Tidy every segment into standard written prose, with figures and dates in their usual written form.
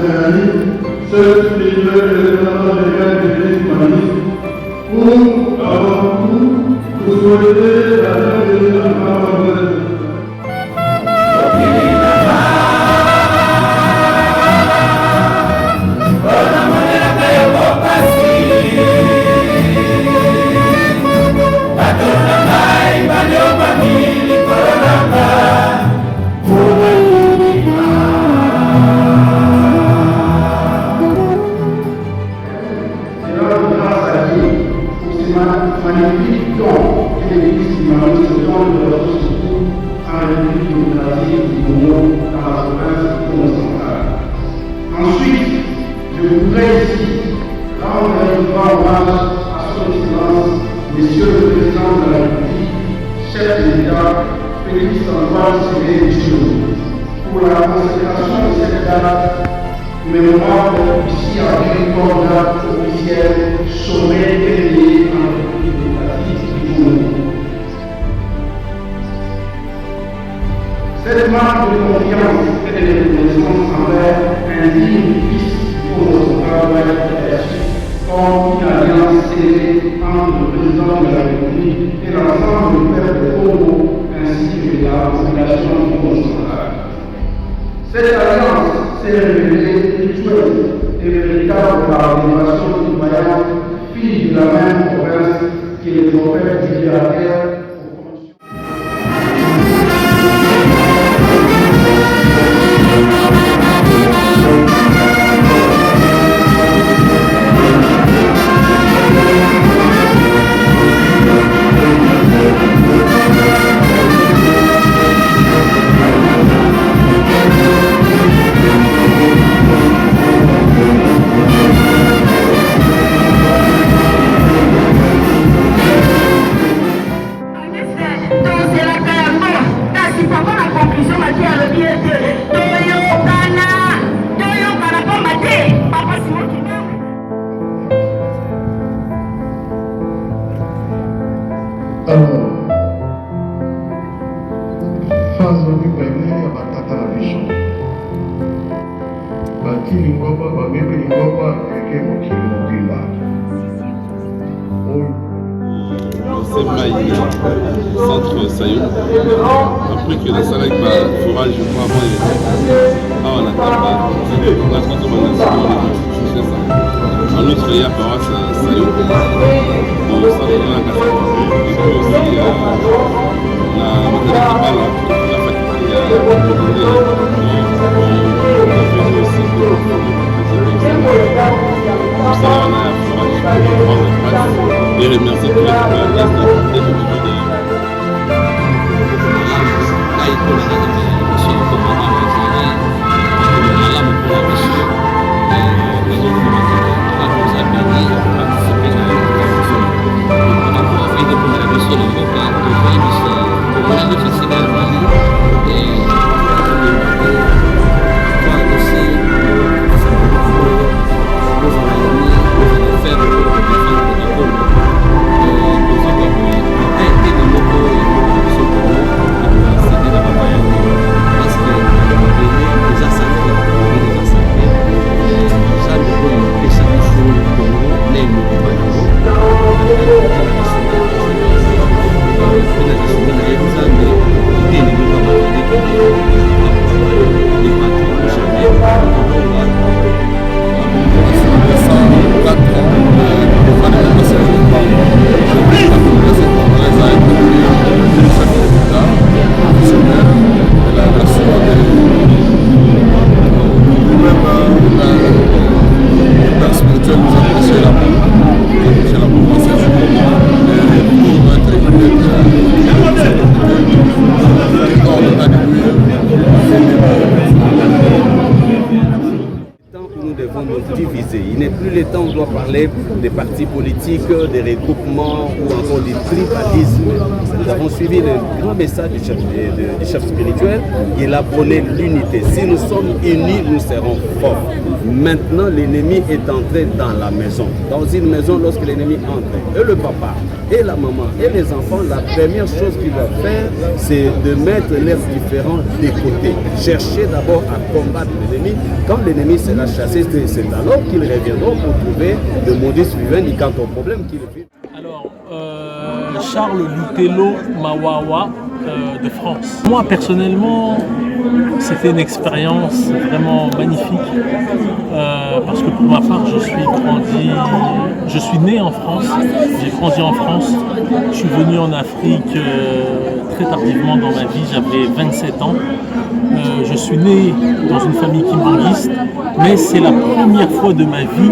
Océanie, ce spirituel représentant des gars de l'Église humaniste, pour, avant tout, vous souhaiter la bienvenue à Mademoiselle. Magnifique don que l'Église humaniste donne de leur secours à la République démocratique du Congo dans la province congo-centrale. Ensuite, je voudrais ici rendre un grand hommage à son Excellence, Monsieur le Président de la République, chef de l'État, Félix Antoine Tshisekedi Tshilombo, pour la consécration de cette date mémorable ici à une date officielle sommet dédié à la République démocratique du Congo. Cette marque de confiance et de reconnaissance envers un digne fils du Congo central doit être perçue comme une alliance scellée entre le président de la République et l'ensemble du peuple du Congo ainsi que la population du Congo central. Cette alliance s'est révélée rituelle et véritable par l'élévation du voyage, fille de la même province qui est le prophète du libérateur. Centre Sayo, après que la salle forage pour avoir on attend en outre il y a paroisse Sayo pour s'entraîner la cassette et puis aussi la maternité la faculté pour ça on a forage et remercier tous les Il n'est plus le temps où on doit parler des partis politiques, des regroupements ou encore du tribalisme. Nous avons suivi le grand message du chef spirituel. Il a prôné l'unité. Si nous sommes unis, nous serons forts. Maintenant, l'ennemi est entré dans la maison. dans une maison lorsque l'ennemi entre. Et le papa, et la maman, et les enfants, la première chose qu'ils doivent faire, c'est de mettre leurs différends de côté. Chercher d'abord à combattre l'ennemi. Quand l'ennemi sera chassé, c'est alors qu'ils reviendront pour trouver le modus vivendi quant au problème qu'ils vivent. Alors, Charles Lutello Mawawa de France. Moi, personnellement, c'était une expérience vraiment magnifique parce que pour ma part, je suis né en France, j'ai grandi en France, je suis venu en Afrique très tardivement dans ma vie, j'avais 27 ans. Je suis né dans une famille kimbanguiste, mais c'est la première fois de ma vie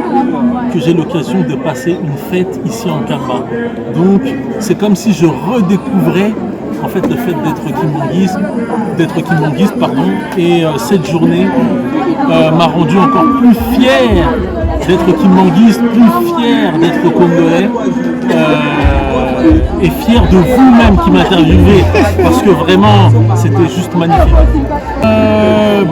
que j'ai l'occasion de passer une fête ici en Kamba. Donc c'est comme si je redécouvrais en fait le fait d'être kimbanguiste, et cette journée m'a rendu encore plus fier d'être kimbanguiste, plus fier d'être congolais et fier de vous-même qui m'interviewez parce que vraiment c'était juste magnifique.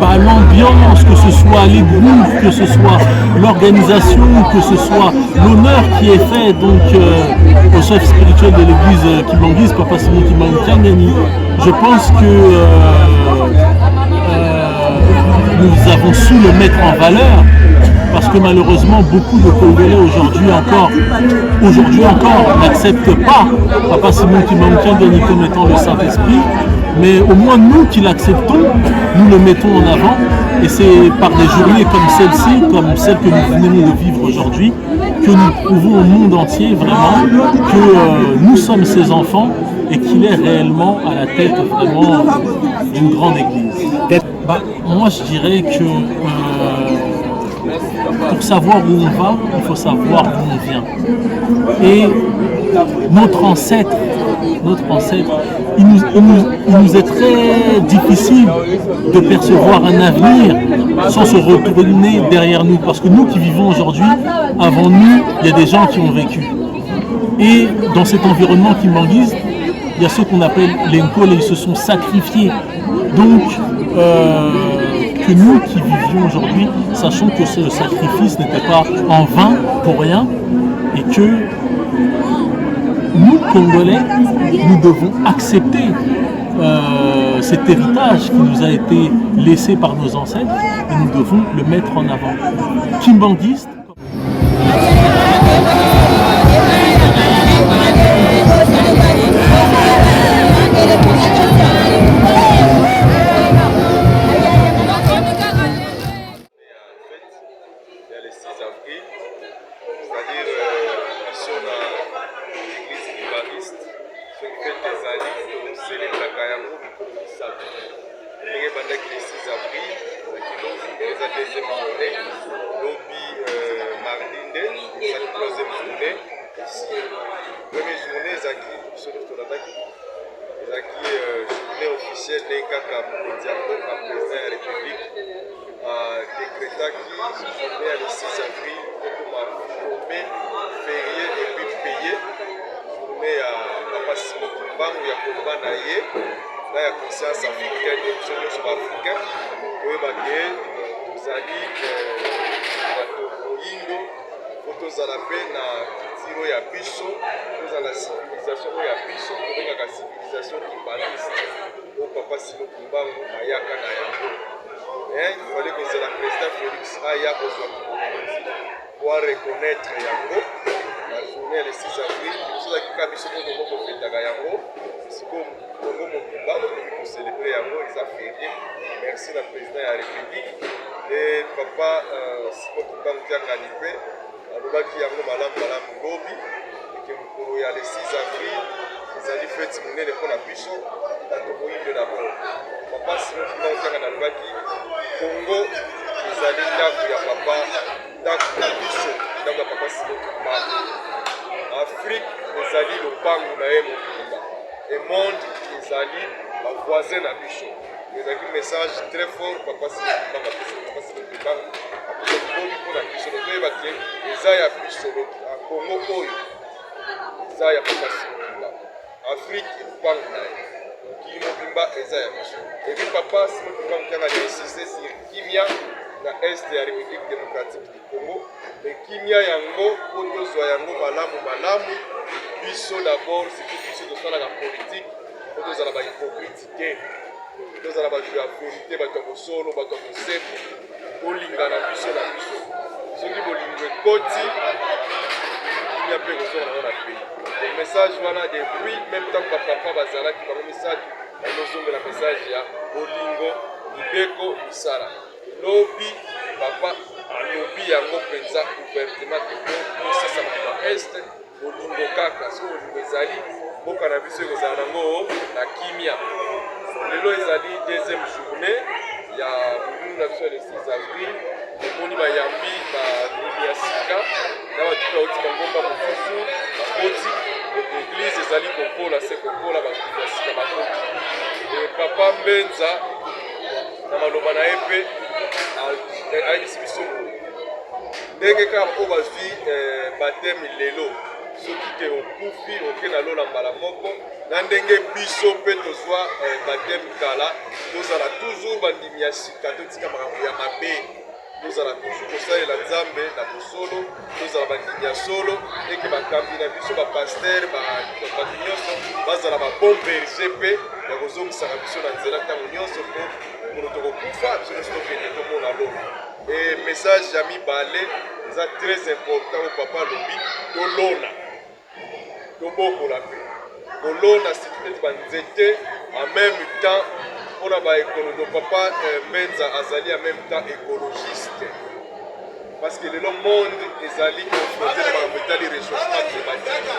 L'ambiance, que ce soit les groupes, que ce soit l'organisation, que ce soit l'honneur qui est fait donc au chef spirituel de l'église kimbanguiste, Papa Simon Kimbangu Kiangani, je pense que nous avons su le mettre en valeur. Parce que malheureusement, beaucoup de Congolais aujourd'hui encore n'acceptent pas Papa Simon Kimbangu Kiangani comme étant le Saint-Esprit, mais au moins nous qui l'acceptons, nous le mettons en avant, et c'est par des journées comme celle-ci, comme celle que nous venons de vivre aujourd'hui, que nous prouvons au monde entier vraiment que nous sommes ses enfants et qu'il est réellement à la tête vraiment d'une grande église. Moi je dirais que pour savoir où on va, il faut savoir d'où on vient. Et notre ancêtre, il nous est très difficile de percevoir un avenir sans se retourner derrière nous. Parce que nous qui vivons aujourd'hui, avant nous, il y a des gens qui ont vécu. Et dans cet environnement kimbanguiste, il y a ceux qu'on appelle les Nkol, et ils se sont sacrifiés. Donc, que nous qui vivions aujourd'hui, sachons que ce sacrifice n'était pas en vain pour rien et que nous, Congolais, nous devons accepter cet héritage qui nous a été laissé par nos ancêtres et nous devons le mettre en avant. Kimbanguiste. Merci la présidente de la République et papa Simon Kimbangu Kiangani pe alobaki yango malamu lobi eke mokolo ya le 6 avril ezali fete monene mpona biso bato moyindo d'abord. Papa Simon Kimbangu Kiangani alobaki Congo ezali ndako ya papa, ndako ya biso, ndako ya papa Simon Kimbangu. Afrique ezali lopango na ye mobimba et monde ezali bavoisin na biso. Mais avec un message très fort, papa Simon Kimbangu pour la biso. Donc il va dire Isaiah biso à Congo oyo. Isaiah papa Simon Kimbangu. Afrique lopango na ye. Qui mobimba Isaiah biso. Et puis papa Simon Kimbangu qui a insisté sur Kimia na este ya République démocratique du Congo. Mais kimia yango po tozwa yango malamu biso d'abord surtout biso tosalaka politique po tozala bahypocrite te, tozala bato ya vérité, bato ya bosolo, bato ya bosembo, kolingana biso na biso. Soki bolingo ekoti kimia mpe kozonga nango na pays. Message wana depuis même ntango bapapa bazalaki bango misato bazozongela message ya bolingo libeko misala. Lobi papa alobi yango mpenza ouvertement ke kosesa bato ya este bolingo kaka, soki bolingo ezali mboka na biso ekozala nango na kimia. Lelo ezali deuxième journée ya bolimo na biso ya le 6 avril. Omoni bayambi balimi ya sika na bato mpe bauti bangomba mosusu bakoti église ezali kokola se kokola balimi ya sika bakoti. Papa Mbenza na maloba na ye mpe ayebisi biso ndenge kaka oyo bazwi bateme lelo soki te okufi oke na lola mbala moko na ndenge biso mpe tozwa bateme kala tozala toujours bandimi ya sika totika makambo ya mabe, tozala toujours kosalela nzambe na bosolo, tozala bandimi ya solo eke bakambi na biso bapaster bato nyonso bazala babon berger mpe ya kozongisaka biso na nzela ntango nyonso mpo kono tokokufa biso nyonso tokende tomona lola. Et message ya mibale eza très important oyo papa alobi tolona tobokola mpe kolona surtout neti banzete en même temps mpona baécologie. Papa Mbenza azali en même temps écologiste parce que lelo monde ezali confronté na makambo etali réchauffement climatique.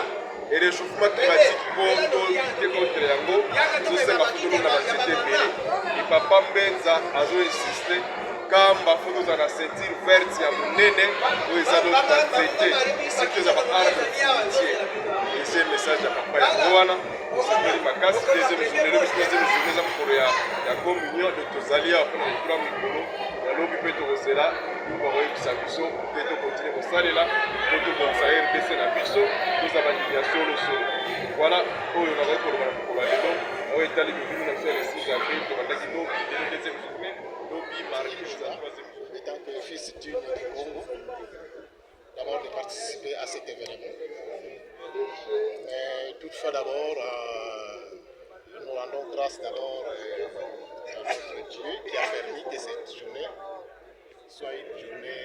Et réchauffement climatique mpo tolite contre yango tozosenga fo tolona banzete ebele. Et papa Mbenza azoinsiste kamba fo tozala na ceinture verte ya monene oyo eza loto banzete surtout eza baarbre fruitier. Deuxième message ya papa yango wana osepeli makasi. Deuxième journée eza mokolo ya communion de tozali awa mpona likula mikolo yalobi mpe tokozela ntungo akoyebisa biso mpe tokontinue kosalela mpo tobongisa RDC na biso toza bandimi ya solosolo. Voilà oyo nakoki koloba na mokolo ya lelo oyo etali mibulu na biso ya le 6 avril tobandaki lobi lelo deuxième journée lobi mardi eza troisième journée. En tant que fils du Congo, d'abord de participer à cet événement. Mais toutefois d'abord, nous rendons grâce d'abord à notre Dieu qui a permis que cette journée soit une journée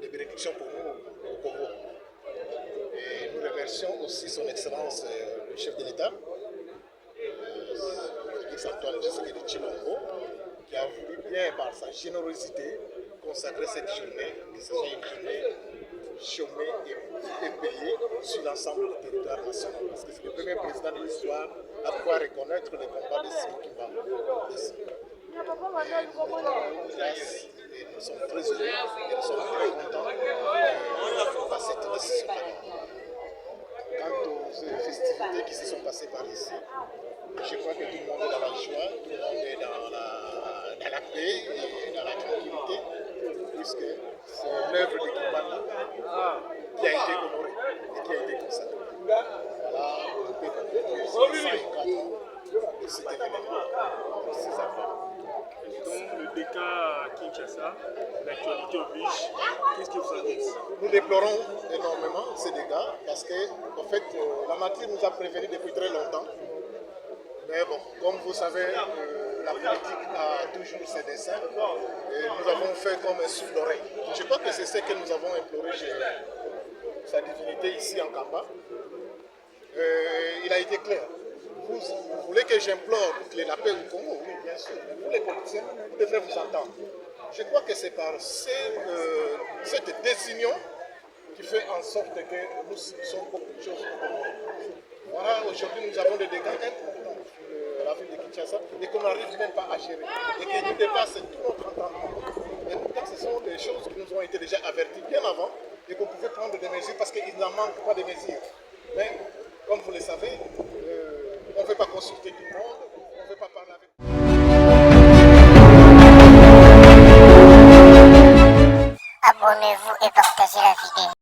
de bénédiction pour nous au Congo. Et nous remercions aussi son Excellence le chef de l'État, Félix Antoine Tshisekedi Tshilombo, qui a voulu bien par sa générosité consacrer cette journée, que ce soit une journée chômée et payée sur l'ensemble du territoire national. Parce que c'est le premier président de l'histoire à pouvoir reconnaître le combat de Simba. Grâce, et nous sommes très heureux et nous sommes très contents de cette décision. Quant aux festivités qui se sont passées par ici, je crois que tout le monde est dans la joie, tout le monde est dans la paix et dans la tranquillité, puisque c'est l'œuvre de Kimbanda qui a été honorée et qui a été consacrée. Voilà, on peut compléter 104 ans de cet événement, de ces affaires. Donc le déca à Kinshasa, l'actualité oblige, qu'est-ce que vous en dites? Nous déplorons énormément ces dégâts parce que, en fait, la nature nous a prévenus depuis très longtemps. Mais bon, comme vous savez, la politique a toujours ses desseins et nous avons fait comme un souffle d'oreille. Je crois que c'est ce que nous avons imploré chez sa divinité ici en Kamba. Il a été clair. Vous voulez que j'implore la paix au Congo? Oui, bien sûr. Vous les politiciens, vous devrez vous entendre. Je crois que c'est par cette désunion qui fait en sorte que nous subissons beaucoup de choses au Congo. Voilà, aujourd'hui nous avons des dégâts importants sur la ville de Kinshasa et qu'on n'arrive même pas à gérer et qui nous dépassent tout notre entendement. Et pourtant, ce sont des choses qui nous ont été déjà averties bien avant et qu'on pouvait prendre des mesures parce qu'il n'en manque pas de mesures. Mais comme vous le savez, on ne veut pas consulter tout le monde.